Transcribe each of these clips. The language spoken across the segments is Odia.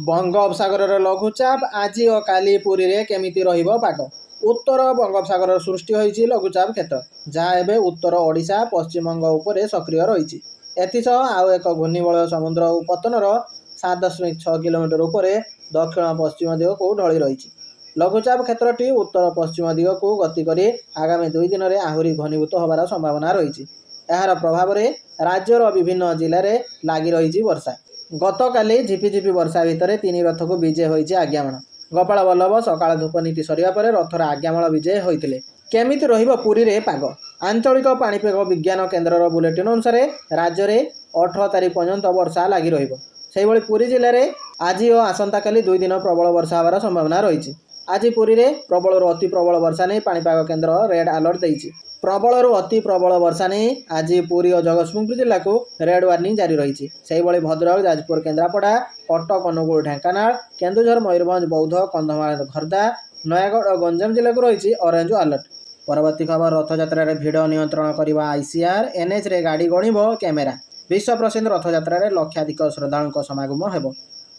ବଙ୍ଗୋପସାଗରର ଲଘୁଚାପ ଆଜି ଓ କାଲି ପୁରୀରେ କେମିତି ରହିବ ପାଗ? ଉତ୍ତର ବଙ୍ଗୋପସାଗରରେ ସୃଷ୍ଟି ହୋଇଛି ଲଘୁଚାପ କ୍ଷେତ୍ର, ଯାହା ଏବେ ଉତ୍ତର ଓଡ଼ିଶା ପଶ୍ଚିମବଙ୍ଗ ଉପରେ ସକ୍ରିୟ ରହିଛି। ଏଥିସହ ଆଉ ଏକ ଘୂର୍ଣ୍ଣିବଳୟ ସମୁଦ୍ର ପତନର 7.6 କିଲୋମିଟର ଉପରେ ଦକ୍ଷିଣ ପଶ୍ଚିମ ଦିଗକୁ ଢଳି ରହିଛି। ଲଘୁଚାପ କ୍ଷେତ୍ରଟି ଉତ୍ତର ପଶ୍ଚିମ ଦିଗକୁ ଗତି କରି ଆଗାମୀ 2 ଦିନରେ ଆହୁରି ଘନୀଭୂତ ହେବାର ସମ୍ଭାବନା ରହିଛି। ଏହାର ପ୍ରଭାବରେ ରାଜ୍ୟର ବିଭିନ୍ନ ଜିଲ୍ଲାରେ ଲାଗି ରହିଛି ବର୍ଷା। ଗତକାଲି ଝିପିଝିପି ବର୍ଷା ଭିତରେ 3 ରଥକୁ ବିଜେ ହୋଇଛି ଆଜ୍ଞାମାଳ। ଗୋପାଳ ବଲ୍ଲଭ ସକାଳ ଧୂପ ନୀତି ସରିବା ପରେ ରଥର ଆଜ୍ଞାମାଳ ବିଜେ ହୋଇଥିଲେ। କେମିତି ରହିବ ପୁରୀରେ ପାଗ? ଆଞ୍ଚଳିକ ପାଣିପାଗ ବିଜ୍ଞାନ କେନ୍ଦ୍ରର ବୁଲେଟିନ୍ ଅନୁସାରେ ରାଜ୍ୟରେ 18 ତାରିଖ ପର୍ଯ୍ୟନ୍ତ ବର୍ଷା ଲାଗି ରହିବ। ସେହିଭଳି ପୁରୀ ଜିଲ୍ଲାରେ ଆଜି ଓ ଆସନ୍ତାକାଲି 2 ଦିନ ପ୍ରବଳ ବର୍ଷା ହେବାର ସମ୍ଭାବନା ରହିଛି। ଆଜି ପୁରୀରେ ପ୍ରବଳରୁ ଅତି ପ୍ରବଳ ବର୍ଷା ନେଇ ପାଣିପାଗ କେନ୍ଦ୍ର ରେଡ୍ ଆଲର୍ଟ ଦେଇଛି। ପ୍ରବଳରୁ ଅତି ପ୍ରବଳ ବର୍ଷା ନେଇ ଆଜି ପୁରୀ ଓ ଜଗତସିଂହପୁର ଜିଲ୍ଲାକୁ ରେଡ୍ ୱାର୍ଣ୍ଣିଂ ଜାରି ରହିଛି। ସେହିଭଳି ଭଦ୍ରକ, ଯାଜପୁର, କେନ୍ଦ୍ରାପଡ଼ା, କଟକ, ଅନୁଗୁଳ, ଢେଙ୍କାନାଳ, କେନ୍ଦୁଝର, ମୟୂରଭଞ୍ଜ, ବୌଦ୍ଧ, କନ୍ଧମାଳ, ଖୋର୍ଦ୍ଧା, ନୟାଗଡ଼ ଓ ଗଞ୍ଜାମ ଜିଲ୍ଲାକୁ ରହିଛି ଅରେଞ୍ଜ ଆଲର୍ଟ। ପରବର୍ତ୍ତୀ ଖବର, ରଥଯାତ୍ରାରେ ଭିଡ଼ ନିୟନ୍ତ୍ରଣ କରିବା ଆଇସିଆର୍, ଏନ୍ଏଚ୍ରେ ଗାଡ଼ି ଗଣିବ କ୍ୟାମେରା। ବିଶ୍ୱ ପ୍ରସିଦ୍ଧ ରଥଯାତ୍ରାରେ ଲକ୍ଷାଧିକ ଶ୍ରଦ୍ଧାଳୁଙ୍କ ସମାଗମ ହେବ।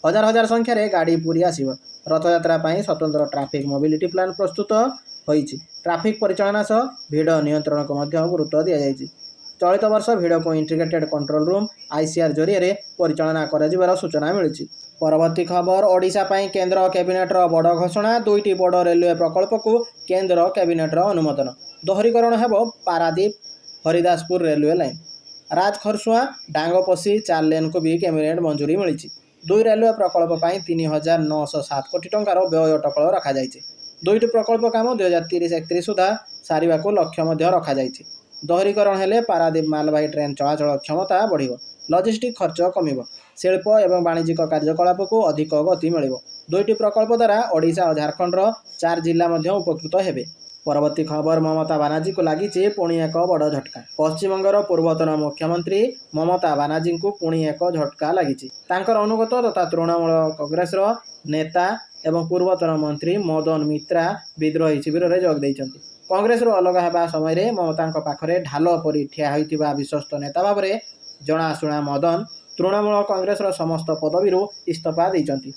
ହଜାର ହଜାର ସଂଖ୍ୟାରେ ଗାଡ଼ି ପୁରୀ ଆସିବ। ରଥଯାତ୍ରା ପାଇଁ ସ୍ୱତନ୍ତ୍ର ଟ୍ରାଫିକ୍ ମୋବିଲିଟି ପ୍ଲାନ୍ ପ୍ରସ୍ତୁତ ହୋଇଛି। ଟ୍ରାଫିକ୍ ପରିଚାଳନା ସହ ଭିଡ଼ ନିୟନ୍ତ୍ରଣକୁ ମଧ୍ୟ ଗୁରୁତ୍ୱ ଦିଆଯାଇଛି। ଚଳିତ ବର୍ଷ ଭିଡ଼କୁ ଇଣ୍ଟିଗ୍ରେଟେଡ୍ କଣ୍ଟ୍ରୋଲ ରୁମ୍ ଆଇସିଆର୍ ଜରିଆରେ ପରିଚାଳନା କରାଯିବାର ସୂଚନା ମିଳିଛି। ପରବର୍ତ୍ତୀ ଖବର, ଓଡ଼ିଶା ପାଇଁ କେନ୍ଦ୍ର କ୍ୟାବିନେଟ୍ର ବଡ଼ ଘୋଷଣା। 2ଟି ବଡ଼ ରେଲୱେ ପ୍ରକଳ୍ପକୁ କେନ୍ଦ୍ର କ୍ୟାବିନେଟ୍ର ଅନୁମୋଦନ। ଦୋହରୀକରଣ ହେବ ପାରାଦୀପ ହରିଦାସପୁର ରେଲୱେ ଲାଇନ୍। ରାଜଖରସୁଆଁ ଡାଙ୍ଗପୋଷି 4 ଲେନ୍କୁ ବି କ୍ୟାବିନେଟ୍ ମଞ୍ଜୁରୀ ମିଳିଛି। 2 ରେଲୱେ ପ୍ରକଳ୍ପ ପାଇଁ 3,907 କୋଟି ଟଙ୍କାର ବ୍ୟୟ ଅଟକଳ ରଖାଯାଇଛି। 2ଟି ପ୍ରକଳ୍ପ କାମ 2030-31 ସୁଦ୍ଧା ସାରିବାକୁ ଲକ୍ଷ୍ୟ ମଧ୍ୟ ରଖାଯାଇଛି। ଦୋହରୀକରଣ ହେଲେ ପାରାଦୀପ ମାଲବାହୀ ଟ୍ରେନ୍ ଚଳାଚଳ କ୍ଷମତା ବଢ଼ିବ, ଲଜିଷ୍ଟିକ୍ ଖର୍ଚ୍ଚ କମିବ, ଶିଳ୍ପ ଏବଂ ବାଣିଜ୍ୟିକ କାର୍ଯ୍ୟକଳାପକୁ ଅଧିକ ଗତି ମିଳିବ। 2ଟି ପ୍ରକଳ୍ପ ଦ୍ୱାରା ଓଡ଼ିଶା ଓ ଝାଡ଼ଖଣ୍ଡର 4 ଜିଲ୍ଲା ମଧ୍ୟ ଉପକୃତ ହେବେ। ପରବର୍ତ୍ତୀ ଖବର, ମମତା ବାନାର୍ଜୀଙ୍କୁ ଲାଗିଛି ପୁଣି ଏକ ବଡ଼ ଝଟକା। ପଶ୍ଚିମବଙ୍ଗର ପୂର୍ବତନ ମୁଖ୍ୟମନ୍ତ୍ରୀ ମମତା ବାନାର୍ଜୀଙ୍କୁ ପୁଣି ଏକ ଝଟକା ଲାଗିଛି। ତାଙ୍କର ଅନୁଗତ ତଥା ତୃଣମୂଳ କଂଗ୍ରେସର ନେତା ଏବଂ ପୂର୍ବତନ ମନ୍ତ୍ରୀ ମଦନ ମିତ୍ରା ବିଦ୍ରୋହୀ ଶିବିରରେ ଯୋଗ ଦେଇଛନ୍ତି। କଂଗ୍ରେସରୁ ଅଲଗା ହେବା ସମୟରେ ମମତାଙ୍କ ପାଖରେ ଢାଲ ପରି ଠିଆ ହୋଇଥିବା ବିଶ୍ୱସ୍ତ ନେତା ଭାବରେ ଜଣାଶୁଣା ମଦନ ତୃଣମୂଳ କଂଗ୍ରେସର ସମସ୍ତ ପଦବୀରୁ ଇସ୍ତଫା ଦେଇଛନ୍ତି।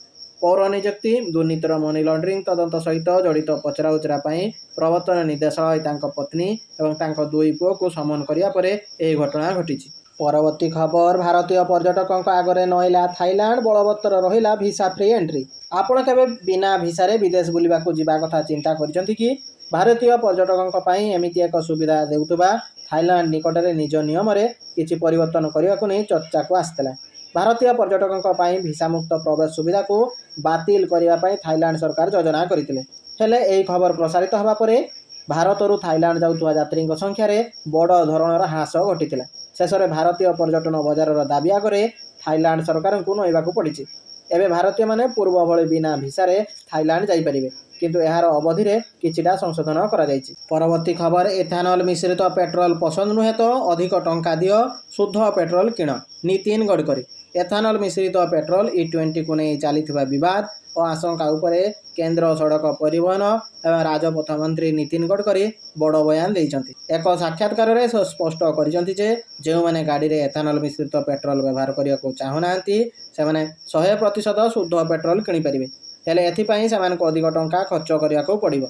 ପୌର ନିଯୁକ୍ତି, ଦୁର୍ନୀତିର ମନି ଲଣ୍ଡରିଂ ତଦନ୍ତ ସହିତ ଜଡ଼ିତ ପଚରାଉଚରା ପାଇଁ ପ୍ରବର୍ତ୍ତନ ନିର୍ଦ୍ଦେଶାଳୟ ତାଙ୍କ ପତ୍ନୀ ଏବଂ ତାଙ୍କ 2 ପୁଅକୁ ସମନ କରିବା ପରେ ଏହି ଘଟଣା ଘଟିଛି। ପରବର୍ତ୍ତୀ ଖବର, ଭାରତୀୟ ପର୍ଯ୍ୟଟକଙ୍କ ଆଗରେ ନଇଲା ଥାଇଲାଣ୍ଡ, ବଳବତ୍ତର ରହିଲା ଭିସା ଫ୍ରି ଏଣ୍ଟ୍ରି। ଆପଣ କେବେ ବିନା ଭିସାରେ ବିଦେଶ ବୁଲିବାକୁ ଯିବା କଥା ଚିନ୍ତା କରିଛନ୍ତି କି? ଭାରତୀୟ ପର୍ଯ୍ୟଟକଙ୍କ ପାଇଁ ଏମିତି ଏକ ସୁବିଧା ଦେଉଥିବା ଥାଇଲାଣ୍ଡ ନିକଟରେ ନିଜ ନିୟମରେ କିଛି ପରିବର୍ତ୍ତନ କରିବାକୁ ନେଇ ଚର୍ଚ୍ଚାକୁ ଆସିଥିଲା। ଭାରତୀୟ ପର୍ଯ୍ୟଟକଙ୍କ ପାଇଁ ଭିସାମୁକ୍ତ ପ୍ରବେଶ ସୁବିଧାକୁ ବାତିଲ କରିବା ପାଇଁ ଥାଇଲାଣ୍ଡ ସରକାର ଯୋଜନା କରିଥିଲେ। ହେଲେ ଏହି ଖବର ପ୍ରସାରିତ ହେବା ପରେ ଭାରତରୁ ଥାଇଲାଣ୍ଡ ଯାଉଥିବା ଯାତ୍ରୀଙ୍କ ସଂଖ୍ୟାରେ ବଡ଼ ଧରଣର ହ୍ରାସ ଘଟିଥିଲା। ଶେଷରେ ଭାରତୀୟ ପର୍ଯ୍ୟଟନ ବଜାରର ଦାବି ଆଗରେ ଥାଇଲାଣ୍ଡ ସରକାରଙ୍କୁ ନଇବାକୁ ପଡ଼ିଛି। ଏବେ ଭାରତୀୟମାନେ ପୂର୍ବ ଭଳି ବିନା ଭିସାରେ ଥାଇଲାଣ୍ଡ ଯାଇପାରିବେ, କିନ୍ତୁ ଏହାର ଅବଧିରେ କିଛିଟା ସଂଶୋଧନ କରାଯାଇଛି। ପରବର୍ତ୍ତୀ ଖବର, ଏଥାନଲ ମିଶ୍ରିତ ପେଟ୍ରୋଲ ପସନ୍ଦ ନୁହେଁ ତ ଅଧିକ ଟଙ୍କା ଦିଅ, ଶୁଦ୍ଧ ପେଟ୍ରୋଲ କିଣ। ନୀତିନ ଗଡ଼କରୀ। ଏଥାନଲ ମିଶ୍ରିତ ପେଟ୍ରୋଲ E20କୁ ନେଇ ଚାଲିଥିବା ବିବାଦ ଓ ଆଶଙ୍କା ଉପରେ କେନ୍ଦ୍ର ସଡ଼କ ପରିବହନ ଏବଂ ରାଜପଥ ମନ୍ତ୍ରୀ ନୀତିନ ଗଡ଼କରୀ ବଡ଼ ବୟାନ ଦେଇଛନ୍ତି। ଏକ ସାକ୍ଷାତକାରରେ ସେ ସ୍ପଷ୍ଟ କରିଛନ୍ତି ଯେ ଯେଉଁମାନେ ଗାଡ଼ିରେ ଏଥାନଲ ମିଶ୍ରିତ ପେଟ୍ରୋଲ ବ୍ୟବହାର କରିବାକୁ ଚାହୁଁନାହାନ୍ତି ସେମାନେ 100% ଶୁଦ୍ଧ ପେଟ୍ରୋଲ କିଣିପାରିବେ, ହେଲେ ଏଥିପାଇଁ ସେମାନଙ୍କୁ ଅଧିକ ଟଙ୍କା ଖର୍ଚ୍ଚ କରିବାକୁ ପଡ଼ିବ।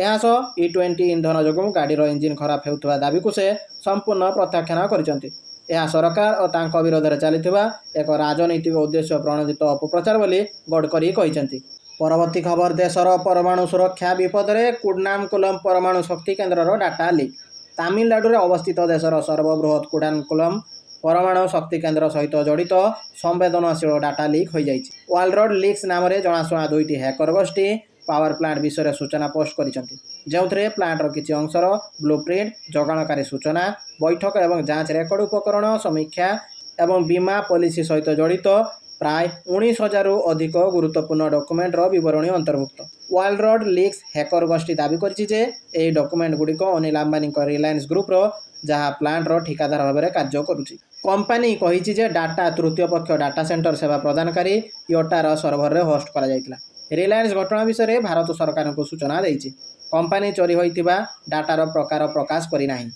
ଏହାସହ E20 ଇନ୍ଧନ ଯୋଗୁଁ ଗାଡ଼ିର ଇଞ୍ଜିନ୍ ଖରାପ ହେଉଥିବା ଦାବିକୁ ସେ ସମ୍ପୂର୍ଣ୍ଣ ପ୍ରତ୍ୟାଖ୍ୟାନ କରିଛନ୍ତି। ଏହା ସରକାର ଓ ତାଙ୍କ ବିରୋଧରେ ଚାଲିଥିବା ଏକ ରାଜନୈତିକ ଉଦ୍ଦେଶ୍ୟ ପ୍ରଣୋଦିତ ଅପପ୍ରଚାର ବୋଲି ଗଡ଼କରୀ କହିଛନ୍ତି। ପରବର୍ତ୍ତୀ ଖବର, ଦେଶର ପରମାଣୁ ସୁରକ୍ଷା ବିପଦରେ, କୁଡାନକୁଲମ ପରମାଣୁ ଶକ୍ତି କେନ୍ଦ୍ରର ଡାଟା ଲିକ୍। ତାମିଲନାଡୁରେ ଅବସ୍ଥିତ ଦେଶର ସର୍ବବୃହତ କୁଡାନକୁଲମ ପରମାଣୁ ଶକ୍ତି କେନ୍ଦ୍ର ସହିତ ଜଡ଼ିତ ସମ୍ବେଦନଶୀଳ ଡାଟା ଲିକ୍ ହୋଇଯାଇଛି। ୱାର୍ଲଡ ଲିକ୍ସ ନାମରେ ଜଣାଶୁଣା 2ଟି ହ୍ୟାକର ଗୋଷ୍ଠୀ ପାୱାର ପ୍ଲାଣ୍ଟ ବିଷୟରେ ସୂଚନା ପୋଷ୍ଟ କରିଛନ୍ତି, ଯେଉଁଥିରେ ପ୍ଲାଣ୍ଟର କିଛି ଅଂଶର ବ୍ଲୁପ୍ରିଣ୍ଟ, ଯୋଗାଣକାରୀ ସୂଚନା, ବୈଠକ ଏବଂ ଯାଞ୍ଚ ରେକର୍ଡ, ଉପକରଣ ସମୀକ୍ଷା ଏବଂ ବୀମା ପଲିସି ସହିତ ଜଡ଼ିତ ପ୍ରାୟ 19,000ରୁ ଅଧିକ ଗୁରୁତ୍ୱପୂର୍ଣ୍ଣ ଡକୁମେଣ୍ଟର ବିବରଣୀ ଅନ୍ତର୍ଭୁକ୍ତ। ୱାର୍ଲଡ ଲିକ୍ସ ହ୍ୟାକର ଗୋଷ୍ଠୀ ଦାବି କରିଛି ଯେ ଏହି ଡକୁମେଣ୍ଟଗୁଡ଼ିକ ଅନିଲ ଆମ୍ବାନୀଙ୍କ ରିଲାଏନ୍ସ ଗ୍ରୁପର, ଯାହା ପ୍ଲାଣ୍ଟର ଠିକାଦାର ଭାବରେ କାର୍ଯ୍ୟ କରୁଛି। କମ୍ପାନୀ କହିଛି ଯେ ଡାଟା ତୃତୀୟ ପକ୍ଷ ଡାଟା ସେଣ୍ଟର ସେବା ପ୍ରଦାନକାରୀ ୟୋଟାର ସର୍ଭରରେ ହୋଷ୍ଟ କରାଯାଇଥିଲା। ରିଲାଏନ୍ସ ଘଟଣା ବିଷୟରେ ଭାରତ ସରକାରଙ୍କୁ ସୂଚନା ଦେଇଛି। କମ୍ପାନୀ ଚୋରି ହୋଇଥିବା ଡାଟାର ପ୍ରକାର ପ୍ରକାଶ କରିନାହିଁ।